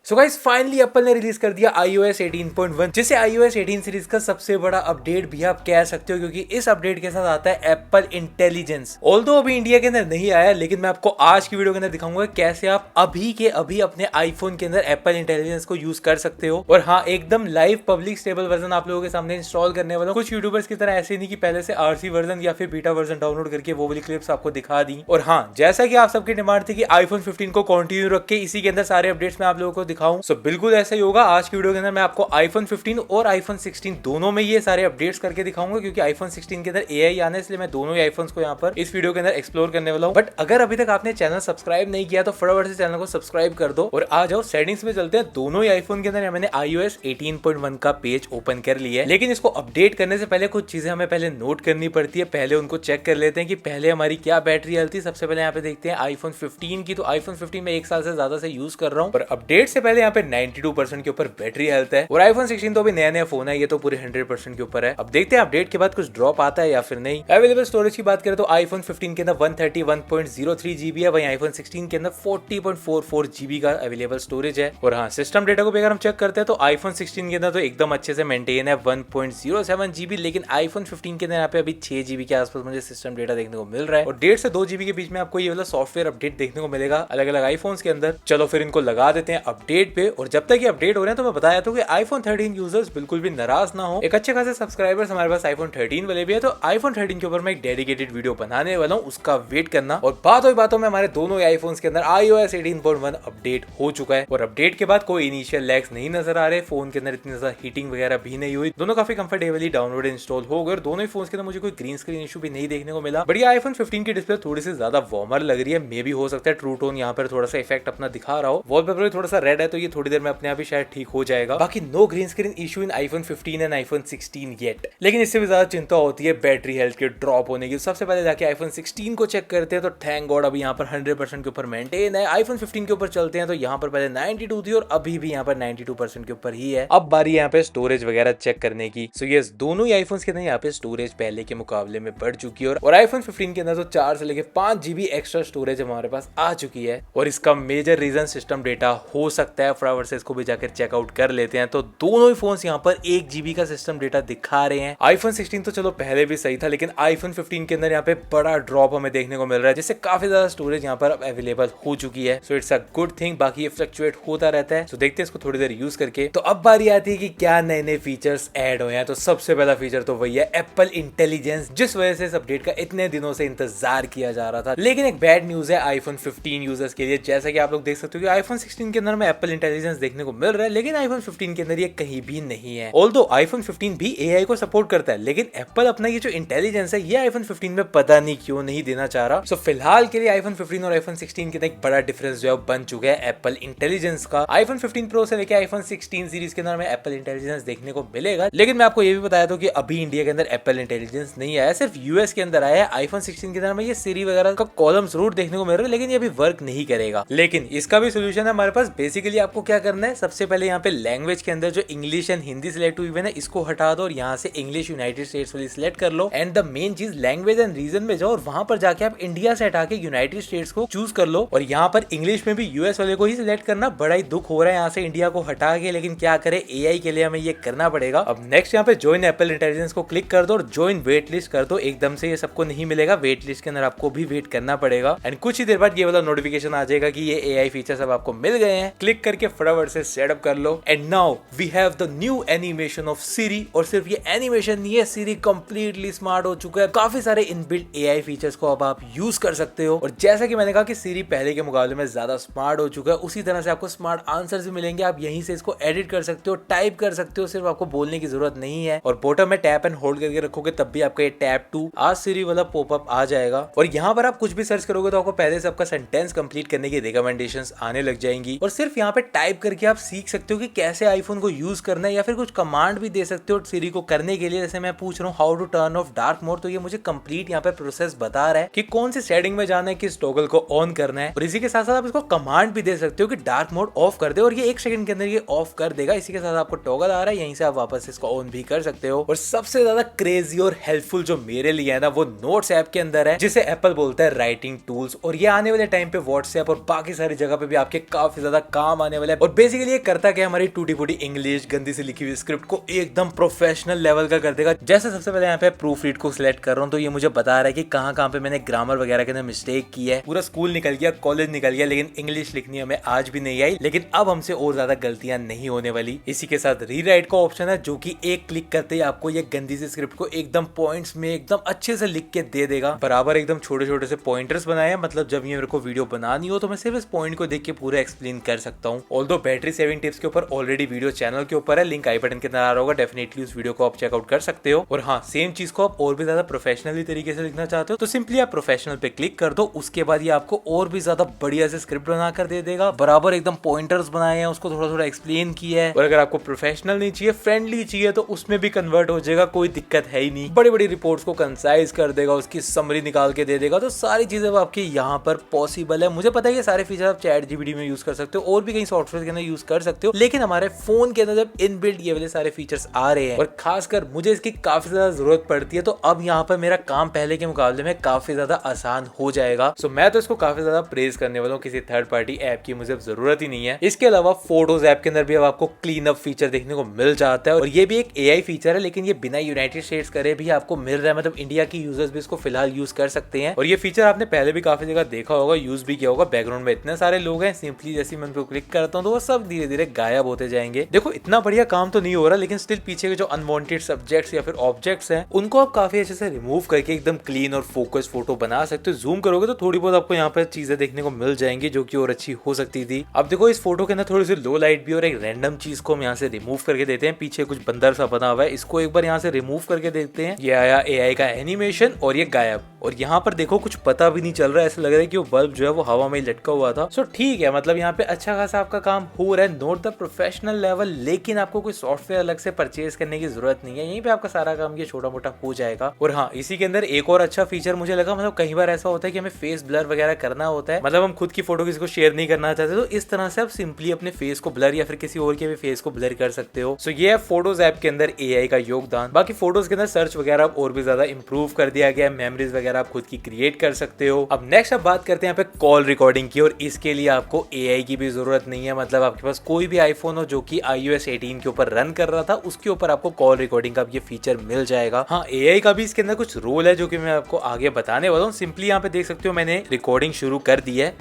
So guys finally Apple ने release कर दिया iOS 18.1 जिसे iOS 18 सीरीज का सबसे बड़ा अपडेट भी आप कह सकते हो, क्योंकि इस अपडेट के साथ आता है एप्पल इंटेलिजेंस। ऑल्दो अभी इंडिया के अंदर नहीं आया, लेकिन मैं आपको आज की वीडियो के अंदर दिखाऊंगा कैसे आप अभी के अभी अपने आईफोन के अंदर एप्पल इंटेलिजेंस को यूज कर सकते हो। और हाँ, एकदम लाइव पब्लिक स्टेबल वर्जन आप लोगों के सामने इंस्टॉल करने वाला हूं। कुछ यूट्यूबर्स की तरह ऐसे नहीं कि पहले से आरसी वर्जन या फिर बीटा वर्जन डाउनलोड करके वो वाली क्लिप्स आपको दिखा दी। और हाँ, जैसा कि आप सबकी डिमांड थी कि आईफोन 15 को कंटिन्यू रख के इसी के अंदर सारे अपडेट्स मैं आप लोगों को दिखाऊं, सो बिल्कुल ऐसा ही होगा। आज की वीडियो के अंदर मैं आपको आईफोन 15 और आईफोन 16 दोनों में ये सारे अपडेट्स करके दिखाऊंगा, क्योंकि आईफोन 16 के अंदर एआई आना है, इसलिए मैं दोनों ही आईफोन्स को यहाँ पर इस वीडियो के अंदर एक्सप्लोर करने वाला हूँ। बट अगर अभी तक आपने चैनल सब्सक्राइब नहीं किया तो फटाफट से चैनल को सब्सक्राइब कर दो और आ जाओ सेटिंग्स में चलते हैं। दोनों ही आईफोन के अंदर मैंने iOS 18.1 का पेज ओपन कर लिया है, लेकिन इसको अपडेट करने से पहले कुछ चीजें हमें पहले नोट करनी पड़ती है। पहले उनको चेक कर लेते हैं कि पहले हमारी क्या बैटरी हेल्थ थी। सबसे पहले यहाँ पे देखते हैं आईफोन 15 की। तो आईफोन 15 में 1 साल से ज्यादा से यूज कर रहा हूँ, पर अपडेट से पहले यहाँ पे 92% के ऊपर बैटरी हेल्थ है। और आईफोन 16 तो अभी नया फोन है, ये तो पूरे 100% के ऊपर है। अब देखते हैं अपडेट के बाद कुछ ड्रॉप आता है या फिर नहीं। अवेलेबल स्टोरेज की बात करें तो आईफोन 15 के अंदर 131.03 GB है, वहीं आईफोन 16 के अंदर 40.44 GB का अवेलेबल स्टोरेज है। और हाँ, सिस्टम डेटा को भी अगर हम चेक करते हैं तो आईफोन 16 के अंदर तो एकदम अच्छे से मेंटेन है 1.07 GB, लेकिन आईफोन 15 के अंदर यहाँ पे अभी 6 GB के आसपास मुझे सिस्टम डेटा देखने को मिल रहा है। और 1.5 से 2 GB के बीच में आपको ये वाला सॉफ्टवेयर अपडेट देखने को मिलेगा अलग अलग आईफोन्स के अंदर। चलो फिर इनको लगा देते हैं अपडेट पे। और जब तक ये अपडेट हो रहे हैं तो मैं बताया था कि आईफोन 13 यूजर्स बिल्कुल भी नाराज ना हो। एक अच्छे खासे सब्सक्राइबर्स हमारे पास आईफोन 13 वाले भी है, तो आईफोन 13 के ऊपर मैं एक डेडिकेटेड वीडियो बनाने वाला हूँ, उसका वेट करना। और बातों में हमारे दोनों आईफोन्स के अंदर iOS 18.1 अपडेट हो चुका है। और अपडेट के बाद कोई इनिशियल लैग्स नहीं नजर आ रहे, फोन के अंदर इतनी ज्यादा हीटिंग वगैरह भी नहीं हुई, दोनों काफी कंफर्टेबली डाउनलोड इंस्टॉल हो गए। और दोनों ही फोन्स के अंदर मुझे कोई ग्रीन स्क्रीन इशू भी नहीं देखने को मिला। बढ़िया, आईफोन 15 की डिस्प्ले थोड़ी सी ज्यादा वार्मर लग रही है, मे भी हो सकता है ट्रू टोन यहाँ पर थोड़ा सा इफेक्ट अपना दिखा रहा हो। वॉलपेपर भी थोड़ा सा रेड है, तो ये थोड़ी देर में अपने आप ही शायद ठीक हो जाएगा। बाकी no green screen issue in iPhone 15 and iPhone 16 yet. लेकिन इससे भी ज्यादा चिंता होती है बैटरी हेल्थ के ड्रॉप होने की। सबसे पहले जाके आईफोन 16 को चेक करते हैं, तो थैंक गॉड अभी यहाँ पर 100% के ऊपर मेंटेन है। आईफोन 15 के ऊपर चलते हैं तो यहाँ पर पहले 92 थी और अभी भी यहाँ पर 92% के ऊपर ही है। अब बारी यहाँ पे स्टोरेज वगैरह चेक करने की। सो यस, दोनों ही आईफोन्स के अंदर यहाँ पे स्टोरेज पहले के मुकाबले में बढ़ चुकी है। और आईफोन 15 के अंदर तो 4 से लेके 5 GB एक्स्ट्रा स्टोरेज हमारे पास आ चुकी है। और इसका मेजर रीजन सिस्टम डेटा हो सकता है। फटाफट से इसको भी जाकर चेकआउट कर लेते हैं। तो दोनों ही फोन्स यहाँ पर 1 GB का सिस्टम डेटा दिखा रहे हैं। आईफोन 16 तो चलो पहले भी सही था, लेकिन आईफोन 15 के अंदर यहाँ पे बड़ा ड्रॉप हमें देखने को मिल रहा है, जिससे काफी ज्यादा स्टोरेज यहाँ पर अवेलेबल हो चुकी है। So it's a good thing. बाकी ये फ्लक्चुएट होता रहता है। सो देखते हैं इसको थोड़ी देर यूज करके। तो अब बारी आती है कि क्या नए नए फीचर्स ऐड हुए हैं। तो सबसे पहला फीचर तो वही है एप्पल इंटेलिजेंस, जिस वजह से इस अपडेट का इतने दिनों से इंतजार किया जा रहा था। लेकिन एक बैड न्यूज है आईफोन 15 यूजर्स के लिए। जैसा कि आप लोग देख सकते हो कि आईफोन 16 के अंदर में एप्पल इंटेलिजेंस देखने को मिल रहा है, लेकिन आईफोन 15 के अंदर ये कहीं भी नहीं है। ऑल्दो आईफोन 15 भी एआई को सपोर्ट करता है, लेकिन एप्पल अपना ये जो इंटेलिजेंस है ये आईफोन 15 में पता नहीं क्यों नहीं देना चाह रहा। सो फिलहाल के लिए आईफोन 15 और आईफोन 16 के अंदर एक बड़ा डिफरेंस जो है बन चुका है एप्पल इंटेलिजेंस का। आईफोन 15 प्रो से लेकर आईफोन 16 सीरीज के अंदर में एप्पल इंटेलिजेंस देखने को मिलेगा, लेकिन मैं आपको ये भी बताया था कि अभी इंडिया के अंदर एप्पल इंटेलिजेंस नहीं आया, सिर्फ यूएस के अंदर आया है। आईफोन 16 के अंदर में ये सिरी वगैरह का कॉलम जरूर देखने को मिल रहा है, लेकिन ये अभी वर्क नहीं करेगा। लेकिन इसका भी सोल्यूशन है हमारे पास। बेसिकली आपको क्या करना है, सबसे पहले यहाँ पे लैंग्वेज के अंदर जो इंग्लिश एंड हिंदी सिलेक्ट हुई है ना, इसको हटा दो और यहाँ से इंग्लिश यूनाइटेड स्टेट्स वाली सिलेक्ट कर लो। एंड द मेन चीज लैंग्वेज एंड रीजन में जाओ और वहां पर जाके आप इंडिया से हटा के यूनाइटेड स्टेट्स को चूज कर लो। और यहाँ पर इंग्लिश में भी यूएस वाले को ही सिलेक्ट करना। बड़ा ही दुख हो रहा है यहाँ से इंडिया को हटा के, लेकिन क्या करे, एआई के लिए हमें ये करना पड़ेगा। अब नेक्स्ट यहाँ पे ज्वाइन एप्पल इंटेलिजेंस को क्लिक कर दो और ज्वाइन वेट लिस्ट कर दो। एकदम से ये सबको नहीं मिलेगा, वेट लिस्ट के अंदर आपको भी वेट करना पड़ेगा। एंड कुछ ही देर बाद ये वाला नोटिफिकेशन आ जाएगा कि ये एआई फीचर्स अब आपको मिल गए हैं। क्लिक करके फटाफट से सेटअप कर लो। And now we have the new animation of Siri. और सिर्फ ये एनिमेशन नहीं है, सिरी कंप्लीटली स्मार्ट हो चुका है। काफी सारे इनबिल्ट एआई फीचर्स को अब आप यूज कर सकते हो। और जैसा कि मैंने कहा कि सिरी पहले के मुकाबले में ज्यादा स्मार्ट हो चुका है, उसी तरह से आपको स्मार्ट आंसर्स भी मिलेंगे। आप यहीं से इसको एडिट कर सकते हो, टाइप कर सकते हो, सिर्फ आपको बोलने की जरूरत नहीं है। और बॉटम में टैप एंड होल्ड करके रखोगे तब भी आपका ये टैप टू आस्क सिरी वाला पॉपअप आ जाएगा। और यहाँ पर आप कुछ भी सर्च करोगे तो आपको पहले से आपका सेंटेंस कंप्लीट करने की रिकमेंडेशंस आने लग जाएंगी। और सिर्फ यहाँ पे टाइप करके आप सीख सकते हो कि कैसे आईफोन को यूज करना है, या फिर कुछ कमांड भी दे सकते हो सिरी को करने के लिए। जैसे मैं पूछ रहा हूँ how to turn off dark mode, तो ये मुझे कंप्लीट यहाँ पे प्रोसेस बता रहा है कि कौन सी सेटिंग में जाना है, किस टॉगल को ऑन करना है। और इसी के साथ साथ आप इसको कमांड भी दे सकते हो कि डार्क मोड ऑफ कर दे, और ये 1 सेकंड के अंदर ये ऑफ कर देगा। इसी के साथ आपको टॉगल आ रहा है, यहीं से आप वापस इसको ऑन भी कर सकते हो। और सबसे ज्यादा क्रेजी और हेल्पफुल जो मेरे लिए है ना, वो नोट्स ऐप के अंदर है, जिसे एप्पल बोलता है राइटिंग टूल्स। और ये आने वाले टाइम पे व्हाट्सएप और बाकी सारी जगह पे भी आपके काफी ज्यादा काम काम आने वाला है। और बेसिकली ये करता क्या, हमारी टूटी फूटी इंग्लिश गंदी से लिखी हुई स्क्रिप्ट को एकदम प्रोफेशनल लेवल का कर देगा। जैसे सबसे पहले यहाँ पे प्रूफ रीड को सिलेक्ट कर रहा हूँ तो ये मुझे बता रहा है कि कहाँ कहाँ पे मैंने ग्रामर वगैरह के अंदर मिस्टेक की है। पूरा स्कूल निकल गया, कॉलेज निकल गया, लेकिन इंग्लिश लिखनी हमें आज भी नहीं आई। लेकिन अब हमसे और ज्यादा गलतियां नहीं होने वाली। इसी के साथ रीराइट का ऑप्शन है, जो कि एक क्लिक करते ही आपको ये गंदी सी स्क्रिप्ट को एकदम पॉइंट्स में एकदम अच्छे से लिख के दे देगा। बराबर एकदम छोटे छोटे से पॉइंटर्स बनाए हैं, मतलब जब ये मेरे को वीडियो बनानी हो तो मैं सिर्फ इस पॉइंट को देख के पूरा एक्सप्लेन कर सकता हूँ। ऑल्दो बैटरी सेविंग टिप्स के ऊपर ऑलरेडी वीडियो चैनल के ऊपर है, लिंक आई बटन के अंदर आ रहा होगा, डेफिनेटली उस वीडियो को आप चेकआउट कर सकते हो। और हाँ, सेम चीज को आप और भी ज्यादा प्रोफेशनली तरीके से लिखना चाहते हो तो सिंपली आप प्रोफेशनल पे क्लिक कर दो। उसके बाद ये आपको और भी ज्यादा बढ़िया से स्क्रिप्ट बनाकर दे देगा। बराबर एकदम पॉइंटर्स बनाए हैं, उसको थोड़ा थोड़ा एक्सप्लेन किया है। और अगर आपको प्रोफेशनल नहीं चाहिए, फ्रेंडली चाहिए, तो उसमें भी कन्वर्ट हो जाएगा, कोई दिक्कत है ही नहीं। बड़ी बड़ी रिपोर्ट्स को कंसाइज कर देगा, उसकी समरी निकाल के दे देगा। तो सारी चीजें आपकी यहाँ पर पॉसिबल है। मुझे पता है ये सारे फीचर आप चैट जीपीटी में यूज कर सकते हो और भी कई सॉफ्टवेयर के अंदर यूज कर सकते हो, लेकिन हमारे फोन के अंदर जब इनबिल्ट ये वाले सारे फीचर्स आ रहे हैं और खासकर मुझे इसकी काफी ज्यादा जरूरत पड़ती है, तो अब यहाँ पर मेरा काम पहले के मुकाबले में काफी ज्यादा आसान हो जाएगा। सो मैं तो इसको काफी ज्यादा प्रेज करने वाला हूँ। किसी थर्ड पार्टी ऐप की मुझे जरूरत ही नहीं है। इसके अलावा फोटोज ऐप के अंदर भी अब आपको क्लीन अप फीचर देखने को मिल जाता है, और ये भी एक एआई फीचर है, लेकिन ये बिना यूनाइटेड स्टेट्स करे भी आपको मिल रहा है। मतलब इंडिया की यूजर्स भी इसको फिलहाल यूज कर सकते हैं। और ये फीचर आपने पहले भी काफी जगह देखा होगा, यूज भी किया होगा। बैकग्राउंड में इतने सारे लोग हैं, सिंपली जैसे मैं उनको क्लिक करता हूँ तो वो सब धीरे धीरे गायब होते जाएंगे। देखो इतना बढ़िया काम तो नहीं हो रहा, लेकिन स्टिल पीछे के जो अनवांटेड सब्जेक्ट्स या फिर ऑब्जेक्ट्स हैं उनको आप काफी अच्छे से रिमूव करके एकदम क्लीन और फोकस फोटो बना सकते हो। जूम करोगे तो थोड़ी बहुत आपको यहाँ पर चीजें देखने को मिल जाएंगी जो कि और अच्छी हो सकती थी। अब देखो इस फोटो के अंदर थोड़ी सी लो लाइट भी और एक रैंडम चीज को हम यहाँ से रिमूव करके देते हैं। पीछे कुछ बंदर सा बना हुआ है, इसको एक बार यहाँ से रिमूव करके देखते हैं। ये आया एआई का एनिमेशन और ये गायब। और यहाँ पर देखो कुछ पता भी नहीं चल रहा है, ऐसा लग रहा है कि वो बल्ब जो है वो हवा में ही लटका हुआ था। सो ठीक है, मतलब यहाँ पे अच्छा खासा आपका काम हो रहा है, नोट द प्रोफेशनल लेवल, लेकिन आपको कोई सॉफ्टवेयर अलग से परचेज करने की जरूरत नहीं है। यहीं पे आपका सारा काम ये छोटा मोटा हो जाएगा। और हाँ, इसी के अंदर एक और अच्छा फीचर मुझे लगा, मतलब कई बार ऐसा होता है कि हमें फेस ब्लर वगैरह करना होता है, मतलब हम खुद की फोटो किसी को शेयर नहीं करना चाहते, तो इस तरह से आप सिंपली अपने फेस को ब्लर या फिर किसी और के भी फेस को ब्लर कर सकते हो। सो ये है फोटोज ऐप के अंदर एआई का योगदान। बाकी फोटोज के अंदर सर्च वगैरह और भी ज्यादा इंप्रूव कर दिया गया है, मेमोरीज वगैरह आप खुद की क्रिएट कर सकते हो। अब नेक्स्ट अब बात करते हैं यहाँ पे कॉल रिकॉर्डिंग की, और इसके लिए आपको एआई की भी जरूरत नहीं है। मतलब आपके पास कोई भी आईफोन हो जो कि iOS 18 के ऊपर रन कर रहा था, उसके ऊपर आपको कॉल रिकॉर्डिंग का ये फीचर मिल जाएगा। हाँ, एआई का भी इसके अंदर कुछ रोल है जो कि मैं आपको आगे बताने वाला हूँ। सिंपली यहाँ पे देख सकते हो मैंने रिकॉर्डिंग शुरू कर दी है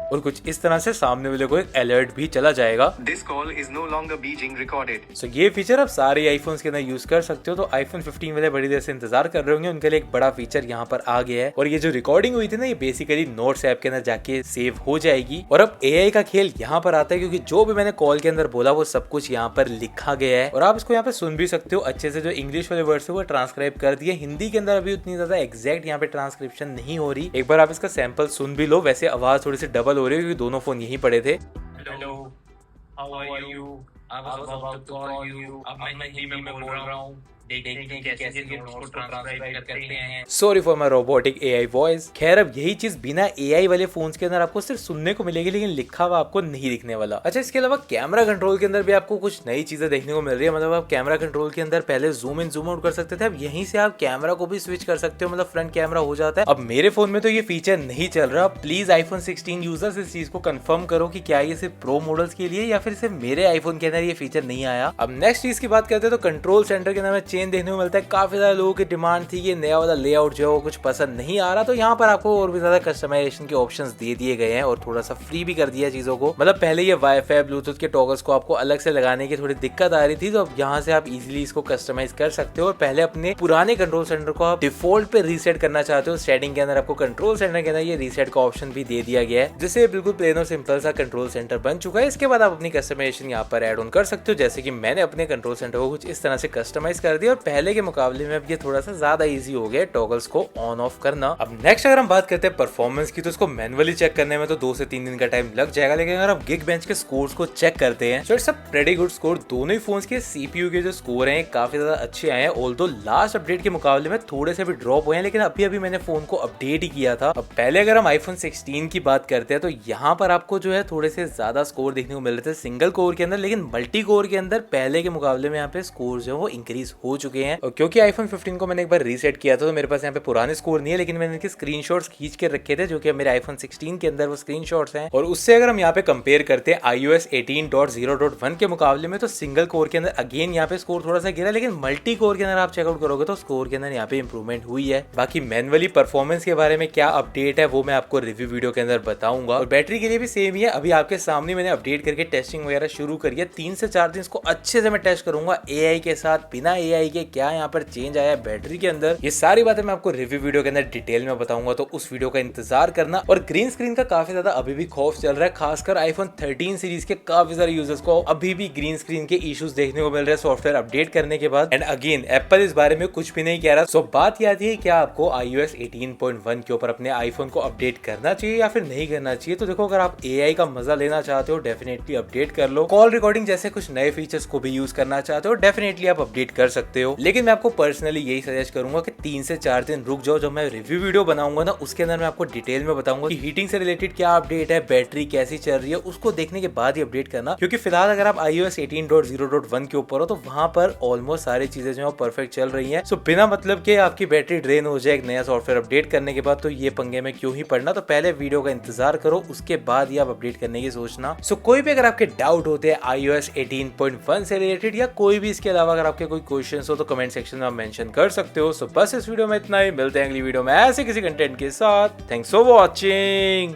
और कुछ इस तरह से सामने वाले को एक अलर्ट भी चला जाएगा। This call is no longer being recorded. So ये फीचर आप सारे आईफोन्स के अंदर यूज कर सकते हो। तो आईफोन 15 वाले बड़ी देर से इंतजार कर रहे होंगे, उनके लिए एक बड़ा फीचर यहाँ पर आ गया है। और ये जो रिकॉर्डिंग हुई थी ना, ये बेसिकली नोट्स ऐप के अंदर जाके सेव हो जाएगी। और अब एआई का खेल यहाँ पर आता है, क्योंकि जो भी मैंने कॉल के अंदर बोला वो सब कुछ यहाँ पर लिखा गया है और आप इसको यहाँ पे सुन भी सकते हो अच्छे से। जो इंग्लिश वाले वर्ड्स है वो ट्रांसक्राइब कर दिए। हिंदी के अंदर अभी उतनी ज्यादा एग्जैक्ट यहाँ पे ट्रांसक्रिप्शन नहीं हो रही। एक बार आप इसका सैंपल सुन भी लो। वैसे आवाज थोड़ी सी डबल हो रही है क्योंकि दोनों फोन यहीं पड़े थे। Hello, how are you? I was about to call you. अब मैं हिंदी में बोल रहा हूँ, देखते हैं कि कैसे नोट्स को ट्रांसक्राइब करते हैं। Sorry for my robotic AI voice. खैर अब यही चीज बिना एआई वाले फोन्स के अंदर आपको सिर्फ सुनने को मिलेगी, लेकिन लिखा हुआ आपको नहीं दिखने वाला। अच्छा, इसके अलावा कैमरा कंट्रोल के अंदर भी आपको कुछ नई चीजें देखने को मिल रही है। मतलब आप कैमरा कंट्रोल के अंदर पहले जूम इन जूम आउट कर सकते थे, अब यहीं से आप कैमरा को भी स्विच कर सकते हो, मतलब फ्रंट कैमरा हो जाता है। अब मेरे फोन में तो ये फीचर नहीं चल रहा। प्लीज आईफोन 16 यूजर्स इस चीज को कंफर्म करो कि क्या ये सिर्फ प्रो मॉडल्स के लिए या फिर सिर्फ मेरे आईफोन के अंदर ये फीचर नहीं आया। अब नेक्स्ट चीज की बात करते हैं तो कंट्रोल सेंटर के अंदर में चेंज देखने को मिलता है। काफी ज्यादा लोगों की डिमांड थी कि नया वाला लेआउट जो है वो कुछ पसंद नहीं आ रहा, तो यहाँ पर आपको और भी ज्यादा कस्टमाइजेशन के ऑप्शंस दे दिए गए हैं और थोड़ा सा फ्री भी कर दिया चीजों को। मतलब पहले ये वाईफाई ब्लूटूथ के टॉगल्स को आपको अलग से लगाने की थोड़ी दिक्कत आ रही थी, तो अब यहाँ से आप इजीली इसको कस्टमाइज कर सकते हो। और पहले अपने पुराने कंट्रोल सेंटर को आप डिफॉल्ट पे रीसेट करना चाहते हो, सेटिंग के अंदर आपको कंट्रोल सेंटर के अंदर ये रीसेट का ऑप्शन भी दे दिया गया है, जिससे बिल्कुल प्लेन और सिंपल सा कंट्रोल सेंटर बन चुका है। इसके बाद आप अपनी कस्टमाइजेशन यहाँ पर एड ऑन कर सकते हो, जैसे कि मैंने अपने कंट्रोल सेंटर को कुछ इस तरह से कस्टमाइज कर दिया और पहले के मुकाबले में अब ये थोड़ा सा ज्यादा इजी हो गया टॉगल्स को ऑन ऑफ करना। अब नेक्स्ट अगर हम बात करते हैं परफॉर्मेंस की, तो इसको मैनुअली चेक करने में तो 2 से 3 दिन का टाइम लग जाएगा, लेकिन अगर आप Geekbench के स्कोर्स को चेक करते हैं तो it's a pretty good score. दोनों ही फोन्स के सीपीयू के जो स्कोर हैं काफी ज्यादा अच्छे आए हैं। ऑल्दो लास्ट अपडेट के मुकाबले में थोड़े से भी ड्रॉप हुए हैं, लेकिन अभी मैंने फोन को अपडेट ही किया था। अब पहले अगर हम आईफोन 16 की बात करते हैं तो यहाँ पर आपको जो है थोड़े से ज्यादा स्कोर देखने को मिल रहे थे सिंगल कोर के अंदर, लेकिन मल्टी कोर के अंदर पहले के मुकाबले में यहाँ पे स्कोर जो है वो इंक्रीज हो चुके हैं। और क्योंकि आईफोन 15 को मैंने एक बार रीसेट किया था तो मेरे पास यहाँ पे पुराने स्कोर नहीं है, लेकिन मैंने इनके स्क्रीनशॉट्स खींच के रखे थे जो कि मेरे आईफोन 16 के अंदर वो स्क्रीनशॉट्स हैं। और उससे अगर हम यहाँ पे कंपेयर करते हैं iOS 18.0.1 के मुकाबले में, तो सिंगल कोर के अंदर अगेन यहाँ पे स्कोर थोड़ा सा गिरा, लेकिन मल्टी कोर के अंदर आप चेकआउट करोगे तो स्कोर के अंदर यहाँ पे इंप्रूवमेंट हुई है। बाकी मैनुअली परफॉर्मेंस के बारे में क्या अपडेट है वो मैं आपको रिव्यू वीडियो के अंदर बताऊंगा। और बैटरी के लिए भी सेम ही है, अभी आपके सामने मैंने अपडेट करके टेस्टिंग वगैरह शुरू करी है। 3 से 4 दिन इसको अच्छे से मैं टेस्ट करूंगा, AI के साथ, बिना AI के क्या यहाँ पर चेंज आया है बैटरी के अंदर, ये सारी बातें मैं आपको रिव्यू वीडियो के अंदर डिटेल में बताऊंगा। तो उस वीडियो का इंतजार करना। और ग्रीन स्क्रीन का काफी ज्यादा अभी भी खौफ चल रहा है, खासकर आईफोन 13 सीरीज के काफी सारे यूजर्स को अभी भी ग्रीन स्क्रीन के इश्यूज देखने को मिल रहे हैं सॉफ्टवेयर अपडेट करने के बाद। एंड अगेन एप्पल इस बारे में कुछ भी नहीं कह रहा। सो बात याद है क्या आपको iOS 18.1 के ऊपर अपने आईफोन को अपडेट करना चाहिए या फिर नहीं करना चाहिए। तो देखो, अगर आप AI का मजा लेना चाहते हो डेफिनेटली अपडेट कर लो। कॉल रिकॉर्डिंग जैसे कुछ नए फीचर्स को भी यूज करना चाहते हो डेफिनेटली आप अपडेट कर सकते हो। लेकिन मैं आपको पर्सनली यही सजेस्ट करूंगा कि 3 से 4 दिन रुक जाओ। जब मैं रिव्यू वीडियो बनाऊंगा ना उसके अंदर मैं आपको डिटेल में बताऊंगा कि हीटिंग से रिलेटेड क्या अपडेट है, बैटरी कैसी चल रही है, उसको देखने के बाद ही अपडेट करना। क्योंकि फिलहाल अगर आप iOS 18.0.1 के ऊपर हो तो वहां पर ऑलमोस्ट सारी चीजें जो है परफेक्ट चल रही हैं। सो बिना मतलब के आपकी बैटरी ड्रेन हो जाए एक नया सॉफ्टवेयर अपडेट करने के बाद, तो ये पंगे में क्यों ही पड़ना। तो पहले वीडियो का इंतजार करो, उसके बाद ही आप अपडेट करने की सोचना। सो कोई भी अगर आपके डाउट होते हैं iOS 18.1 से रिलेटेड या कोई भी इसके अलावा अगर आपके कोई क्वेश्चन हो तो कमेंट सेक्शन में आप मेंशन कर सकते हो। सो बस इस वीडियो में इतना ही, मिलते हैं अगली वीडियो में ऐसे किसी कंटेंट के साथ। Thanks for watching.